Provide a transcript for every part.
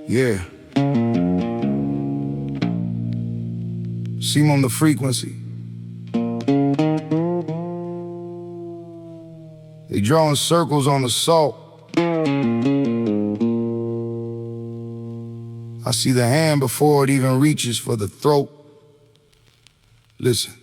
Yeah. Ximam the frequency. They drawing circles on the salt. I see the hand before it even reaches for the throat. Listen.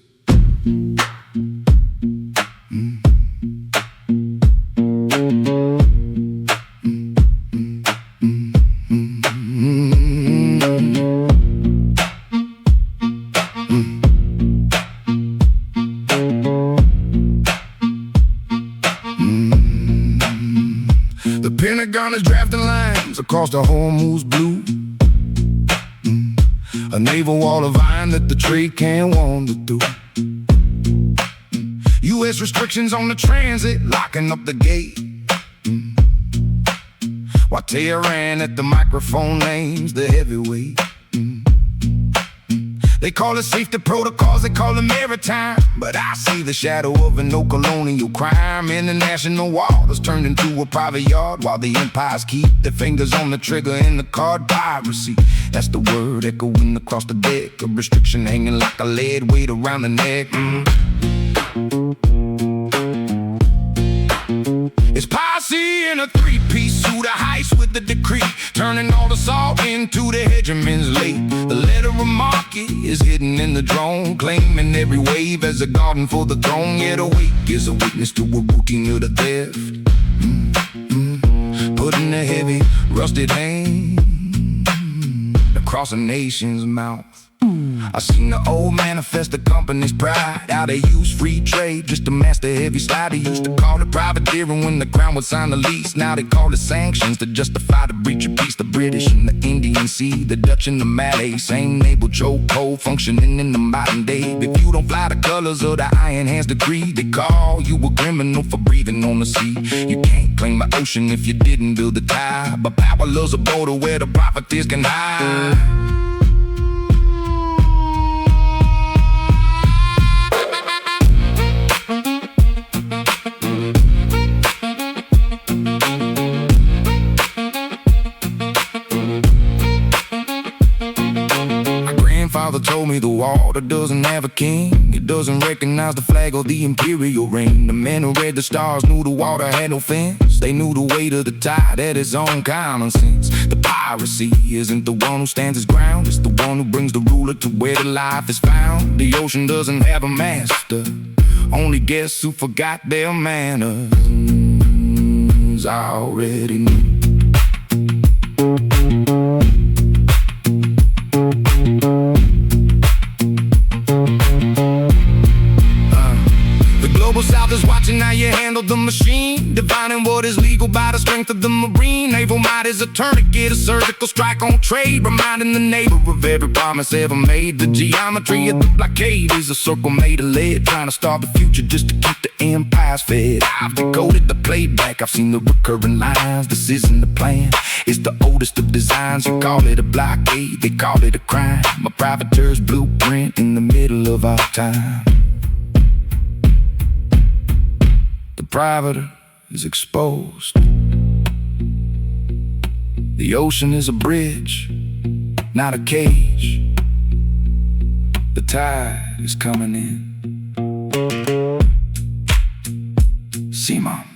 The Pentagon is drafting lines across the Hormuz blue. A naval wall of iron that the trade can't wander through. U.S. restrictions on the transit, locking up the gate. While Tehran at the microphone names the heavyweight. They call it safety protocols, they call it maritime. But I see the shadow of an old colonial crime. International waters turned into a private yard, while the empires keep their fingers on the trigger in the card. Piracy, that's the word echoing across the deck. A restriction hanging like a lead weight around the neck. It's Piracy in a three-piece suit, a heist with the decree, turning all the salt into the hegemon's late. The letter of Marque is hidden in the drone, claiming every wave as a garden for the throne. Yet awake is a witness to a routine of the theft, putting a heavy, rusted hand across a nation's mouth. I seen the old manifest the company's pride, how they use free trade just to master heavy slide. They used to call it privateering when the crown would sign the lease. Now they call it sanctions to justify the breach of peace. The British in the Indian Sea, the Dutch in the Malay, same naval chokehold functioning in the modern day. If you don't fly the colors of the Iron Hands decree, they call you a criminal for breathing on the sea. You can't claim the ocean if you didn't build the tide, but power loves a border where the profiteers can hide. Father told me the water doesn't have a king. It doesn't recognize the flag or the imperial ring. The men who read the stars knew the water had no fence. They knew the weight of the tide had its own common sense. The piracy isn't the one who stands his ground, it's the one who brings the ruler to where the life is found. The ocean doesn't have a master, only guests who forgot their manners. I already knew. South is watching how you handle the machine, defining what is legal by the strength of the marine. Naval might is a tourniquet, a surgical strike on trade, reminding the neighbor of every promise ever made. The geometry of the blockade is a circle made of lead, trying to start the future just to keep the empires fed. I've decoded the playback, I've seen the recurring lines. This isn't the plan, it's the oldest of designs. You call it a blockade, they call it a crime. A privateer's blueprint in the middle of our time. The privateer is exposed. The ocean is a bridge, not a cage. The tide is coming in. Ximam.